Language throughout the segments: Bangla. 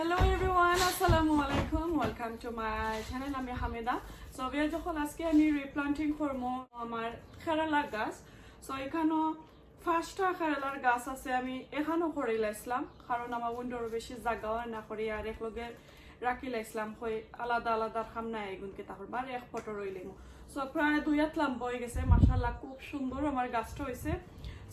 Hello everyone, assalamu alaikum. Welcome to my channel. আমি হামেদা। So we যখন আজকে আমি রিপ্লান্টিং করব আমার কেরালার গাছ। So এখানে ফার্স্টটা কেরালার গাছ আছে আমি এখানেও করে লাইছিলাম কারণ আমার উইন্ডোর বেশি জায়গাও না করি আর একলগে রাখি লাইছিলাম হই আলাদা আলাদা খাম না এগুনকে তারপর বার এক ফটো রইলাম। So প্রায় 2 হাত বই গেছে মাশাআল্লাহ খুব সুন্দর আমার গাছটা হইছে।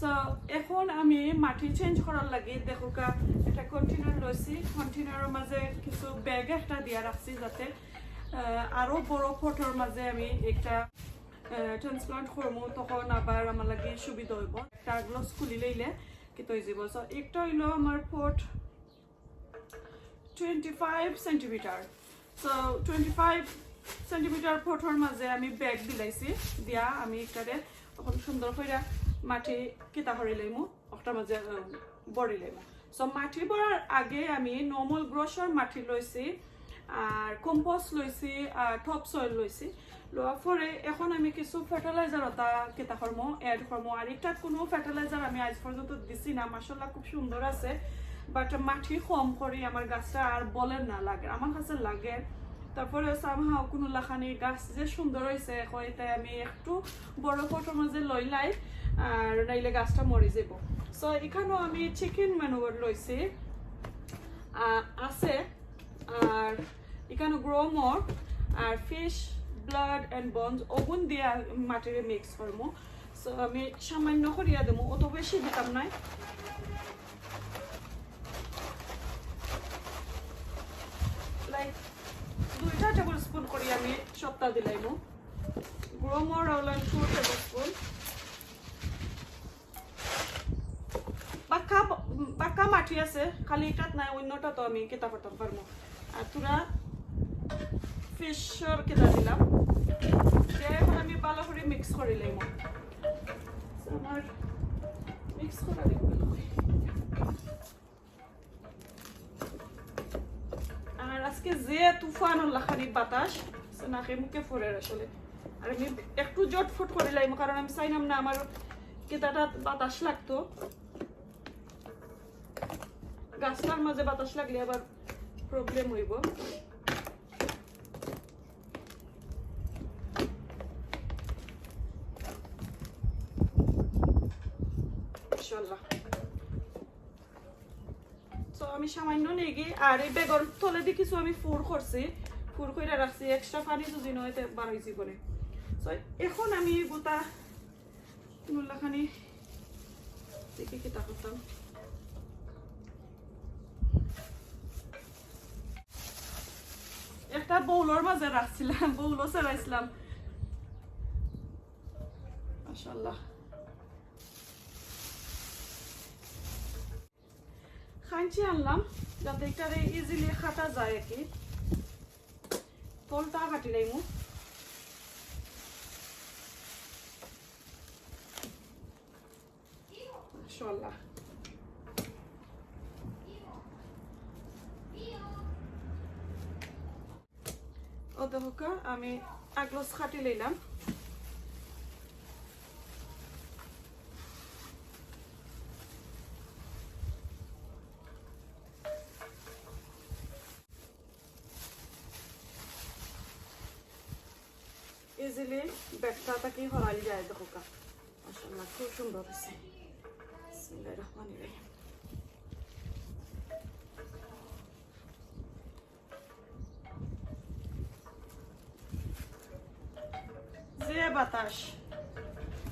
সো এখন আমি মাটি চেঞ্জ করার লাগে দেখোকা একটা কন্টেনার লইছি কন্টেনারের মাঝে কিছু ব্যাগ একটা দিয়া রাখছি যাতে আরো বড় ফটোর মাঝে আমি একটা ট্রান্সপ্লান্ট করবো তখন আবার আমার লাগে সুবিধা হইব একটা গ্লাস খুলি লইলে কিন্তু হয়ে যাব। সো একটা হইলো আমার ফট 25 সেন্টিমিটার। সো 25 সেন্টিমিটার ফটোর মাঝে আমি ব্যাগ দিলাইছি দিয়া আমি একটারে তখন সুন্দর করে মাটি কিতা করে লাইমু ওটার মাঝে বড়ি লাইমু। সো মাটি বড়ার আগে আমি নর্মাল গ্রোসার মাটি লইছি আর কম্পোস্ট লইছি আর টপ সয়েল লইছি লওয়ার পরে এখন আমি কিছু ফার্টিলাইজার ওটা কিতা করবো এড করবো আর এটা কোনো ফার্টিলাইজার আমি আজ পর্যন্ত দিছি না মাশাআল্লাহ খুব সুন্দর আছে বাট মাটি কম করে আমার গাছটা আর বলেন না লাগে আমার কাছে লাগে। তারপরে সামহাও কোনো লাখানি গাছ যে সুন্দর হয়েছে তাই আমি একটু বড় ফটোর মাঝে লইলাই আর নাইলে গাছটা মরে যাব। সো এখানেও আমি চিকেন ম্যানুয়ার লইছি আছে আর এখানে গ্রোমর আর ফিশ ব্লাড অ্যান্ড বনস ওগুন দিয়ে মাটিরে মিক্স করবো। সো আমি সামান্য করিয়া দেবো অত বেশি দিতাম নাই লাইক 2 টেবিল স্পুন করি আমি সপ্তাহ দিলাইমু গ্রোমর হলেন 2 টেবিল স্পুন পাক্কা মাটি আছে খালি এটাত নাই অন্যটা তো আমি কেতা করতাম পারবো আর তোরা ফিশর কেতা দিলাম এখন আমি ভালো করে মিক্স করে লাইমু আমার মিক্স করা দেখব আর আজকে যে তুফান লাখানি বাতাস নাকে মুখে ফোরে আসলে আর আমি একটু জটফট করে লাইমু কারণ আমি চাইলাম না আমার কেতাটা বাতাস লাগতো গাছটার মাঝে বাতাস লাগলে আবার প্রবলেম হইব। ইনশাআল্লাহ সো আমি সামান্য নেগি আর এই বেগর তলে দিয়ে কিছু আমি ফুর করছি ফুর কইরা রাখছি এক্সট্রা পানি যদি নয়তে বার হইছি করে। সো এখন আমি গোটা নুল্লাখানি দেখি কি তা করতাম একটা বউলর মাঝে রাখছিলাম বউলও চালাইছিলাম মাশাআল্লাহ খাইছি আনলাম যাতে এটারে ইজিলি কাটা যায় আর কি তলটা কাটি লাইমু মাশাআল্লাহ। ও দেখো আমি আগলস কাটি লইলাম ইজিলি ব্যাগটা কি হরাই যায় দেখো মাশাআল্লাহ খুব সুন্দর হয়েছে বিসমিল্লাহির রহমানির রহিম। যে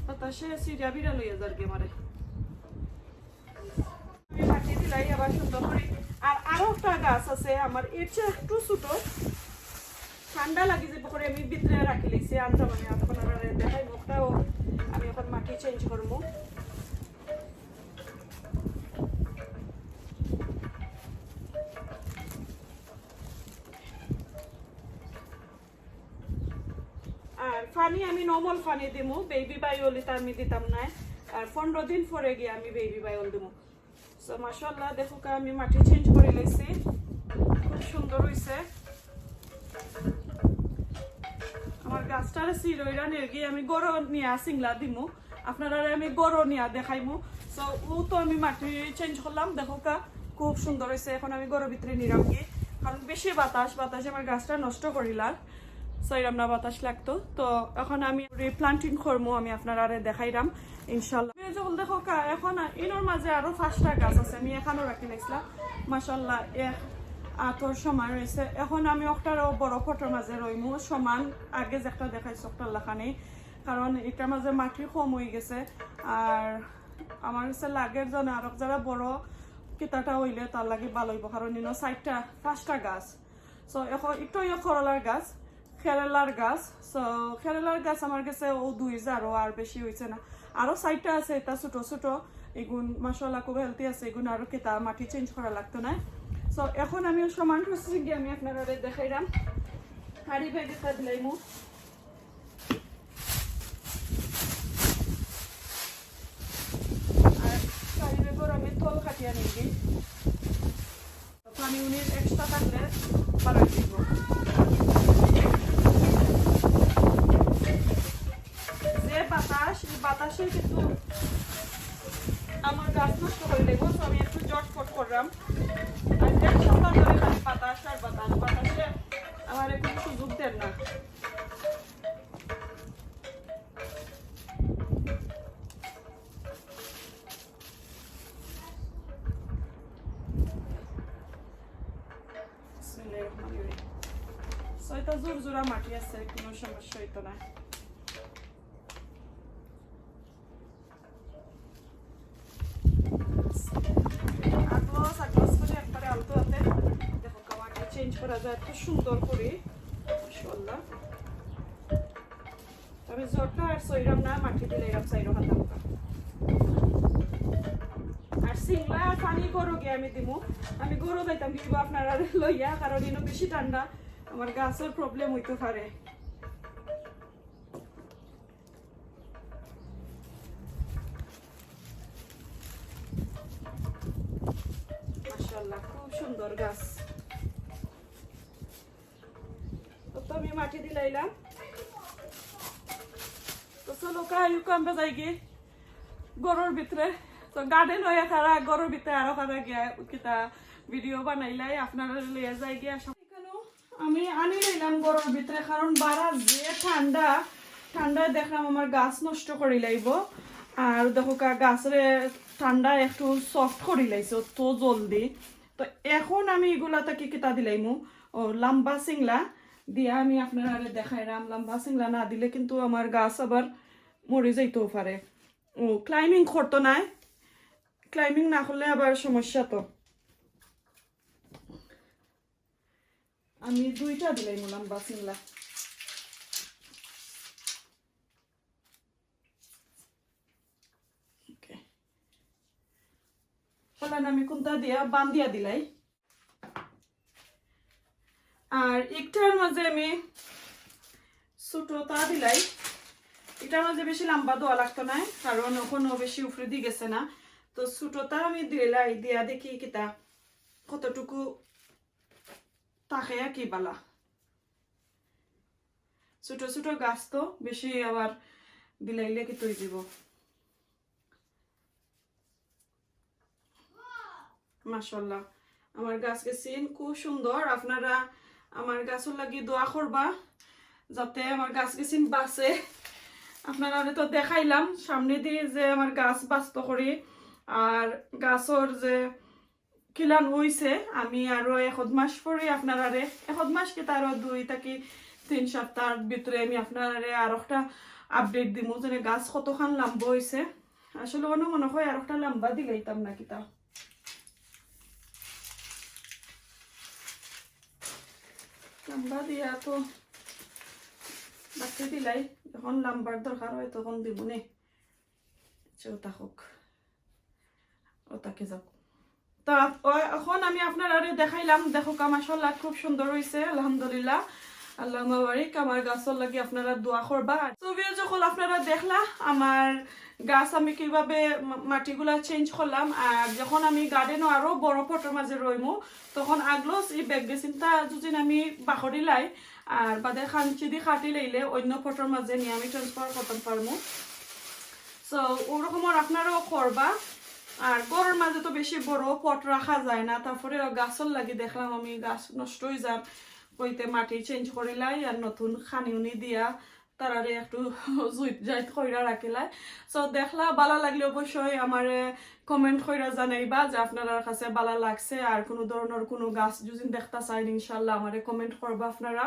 বাতাসে সিরিয়া বিড়া লইয়া যার গে মারে আমি মাটি দিলাই আবার সুন্দর করে আর আরো একটা গাছ আছে আমার এর চেয়ে একটু ছোট ঠান্ডা লাগি যে করে আমি ভিতরে রাখি লাইছি আনতাম আমি এখন আর দেখাই মুখটাও আমি এখন মাটি চেঞ্জ করবো। আর পানি আমি নর্মাল পানি দিমু বেবি বায়োল এটা আমি দিতাম না আর 15 দিন পরে গিয়ে আমি বেবি বায়োল দিমু। সো মাশাআল্লাহ দেখো আমি মাটি চেঞ্জ করে লাইছি খুব সুন্দর হইছে আমার গাছটার সিরইরা নেগি আমি গড় নিয়া সিংলা দিমু আপনারা আমি গড় নিয়া দেখাইমু। সো ও তো আমি মাটি চেঞ্জ করলাম দেখো খুব সুন্দর হয়েছে। এখন আমি ঘরের ভিতরে নিলাম কি, কারণ বেশি বাতাসে আমার গাছটা নষ্ট করিলাম, সইরাম না বাতাস লাগতো। তো এখন আমি রিপ্লান্টিং করবো, আমি আপনারা দেখাইলাম ইনশাল্লাহ। যখন দেখো এখন ইনোর মাঝে আরো 5টা গাছ আছে, আমি এখানেও রাখি লাগছিলাম মাশাল্লাহ। আতর সমান রয়েছে। এখন আমি একটারও বড় ফটোর মাঝে রইমু সমান, আগে যে একটা দেখাইছি একটা লেখা নেই, কারণ এটার মাঝে মাটি কম হয়ে গেছে। আর আমার কাছে লাগের জন্য আর যারা বড় কিতাটা হইলে তার লাগে ভালো হইব, কারণ ইনো 5টা গাছ। সো এখন একটু করলার গাছ, কেরালার গাছ। সো কেরালার গাছ আমার কাছে ও 2000 আর বেশি হয়েছে না। আরো 4টা আছে, এটা ছোট ছোট, এগুন মাশাআল্লাহ খুব হেলদি আছে, এগুন আরো কেতা মাটি চেঞ্জ করা লাগতো না। সো এখন আমি সমান প্রসেসিং গিয়ে আমি আপনারা দেখাইলাম। হাড়ি ব্যাগে দিলাইমু, আর হাড়ি ব্যাগর আমি তল কাটিয়া নিবি, পানি উনির এক্সট্রা থাকলে বাড়াই দিব। যে বাতাস, এই বাতাসে কিন্তু আমার গাছ নষ্ট করে দেবো। তো আমি একটু জটফট করলাম, আর 1 সপ্তাহ ধরে খালি বাতাস আর বাতাসে আমার একটু সুযোগ দেন না। এটা জোর জোড়া মাটি আছে, কোনো সমস্যা হইতো না। চেঞ্জ করা যায় এত সুন্দর করে মাশাআল্লাহ। তবে জটটা আর সইরাম না, মাটি দিলে এরকম চাইরো হাতা মুখা। আর সিংলা আর পানি গরু গিয়ে আমি দিমু, আমি গরু যাইতাম দিব আপনারা লইয়া, কারণ ইনো বেশি ঠান্ডা, আমার গাছের প্রবলেম হইতে পারে। মাশাআল্লাহ খুব সুন্দর গাছ। তো আমি মাটি দিলাইলাম। তো চলো কাম্পে যাই গিয়ে গরুর ভিতরে। তো গার্ডেন হয়ে খারা গরুর ভিতরে আরো খারা গিয়া কিতা ভিডিও বানাইলাই আপনারা লিয়ে যাই গিয়া। এখানেও আমি আনি লইলাম গরুর ভিতরে, কারণ বারা যে ঠান্ডা দেখলাম আমার গাছ নষ্ট করি লাইব। আর দেখো গাছের ঠান্ডা একটু সফট করি লাইছে তো জলদি। তো এখন আমি এগুলা থেকে কিতা দিলাইমু, ও লম্বা সিংলা দিয়া আমি আপনারা দেখাইলাম। লম্বা সিংলা না দিলে কিন্তু আমার গাছ আবার মরে যাইতেও পারে। ও ক্লাইম্বিং করতো নাই, ক্লাইম্বিং না করলে আবার সমস্যা। তো আমি 2টা দিলাই লম্বা সিংলা। আমি কোনটা দিয়া বান্ধিয়া দিলাই। আর একটার মাঝে আমি ছোটটা দিলাই, এটার মাঝে বেশি লম্বা দেওয়া লাগতো না, কারণ ওখানে বেশি উপরে দিয়ে গেছে না। তো ছোটটা আমি দিলাই, দিয়া দেখি কিতা কতটুকু তাকে কি বালা। ছোট ছোট গাছ তো বেশি আবার দিলাইলে কি তৈরি দিব। মাশাআল্লাহ আমার গাছ গেছেন খুব সুন্দর। আপনারা আমার গাছের লাগি দোয়া করবা যাতে আমার গাছ গেছেন বাঁচে। আপনারা তো দেখাইলাম সামনে দিয়ে যে আমার গাছ বাঁচত করি, আর গাছর যে কিলান হইছে আমি আরো 1 মাস পরে আপনারা 1 মাস কি তার 2 থেকে 3 সপ্তাহের ভিতরে আমি আপনারা আর একটা আপডেট দিব যে গাছ কতখান লম্বা হয়েছে। আসলে মনে হয় আর একটা লম্বা দিলাইতাম না কিতা। লম্বা দিয়া তো বাচ্চা দিলাই, যখন লম্বার দরকার হয় তখন দিব নে। ওটা হোক, ওটাকে যাক। তা এখন আমি আপনারা দেখাইলাম, দেখো মাশাআল্লাহ খুব সুন্দর হয়েছে আলহামদুলিল্লাহ। আল্লাহ মাবারিক। আমার গাছের লাগি আপনারা দোয়া করবা। ছবি যখন আপনারা দেখলা আমার গাছ আমি কিভাবে মাটিগুলা চেঞ্জ করলাম, আর যখন আমি গার্ডেনও আরো বড় ফটোর মাঝে রইমু তখন আগলোস এই ব্যাগ বেসিনটা যদি আমি বাখরি লাই আর বাদে খাঞ্চি দিয়ে খাটি লাইলে অন্য ফটোর মাঝে নিয়ে আমি ট্রান্সফার করতে পারবো। সো ওরকম আপনারাও করবা। আর গরুর মাঝে তো বেশি বড় পট রাখা যায় না, তারপরে গাছর লাগি দেখলাম আমি গাছ নষ্ট হয়ে যার কইতে মাটি চেঞ্জ করিলাই আর নতুন খানিউনি দিয়া তারারে একটু জুইত জাইত কইরা রাখিলাই। সো দেখলা ভালো লাগলে অবশ্যই আমার কমেন্ট কইরা জানাইবা যে আপনার কাছে ভালো লাগছে, আর কোনো ধরনের কোনো গাছ যদি দেখতে চাই ইনশাল্লাহ আমারে কমেন্ট করবা আপনারা।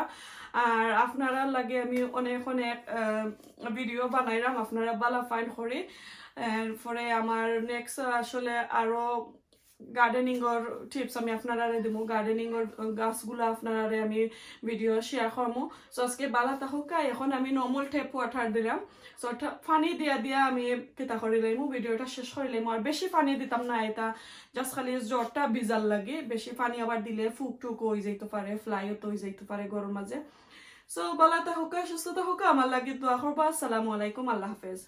আর আপনারা লাগে আমি অনেক অনেক ভিডিও বানাইলাম, আপনারা ভালো ফাইন করি। পরে আমার নেক্সট আসলে আরো গার্ডেনিংর টিপস আমি আপনারা দিব, গার্ডেনিংর গাছগুলো আপনারা আমি ভিডিও শেয়ার করবো। সো আজকে বালা থাকুকা, এখন আমি নর্মাল ট্যাপ ওয়াটার দিলাম। সো পানি দিয়া দিয়া আমি কেতা করে লাইমু, ভিডিওটা শেষ করে লাইমু। আর বেশি পানি দিতাম না, এটা জাস্ট খালি জ্বরটা বিজাল লাগে, বেশি পানি আবার দিলে ফুক টুক হয়ে যাইতে পারে, ফ্লাইও তো হয়ে যাইতে পারে গরম মাঝে। সো বালা থাকুকা, সুস্থ থাকুকা, আমার লাগে দোয়া করবা। আসসালামু আলাইকুম, আল্লাহ হাফেজ।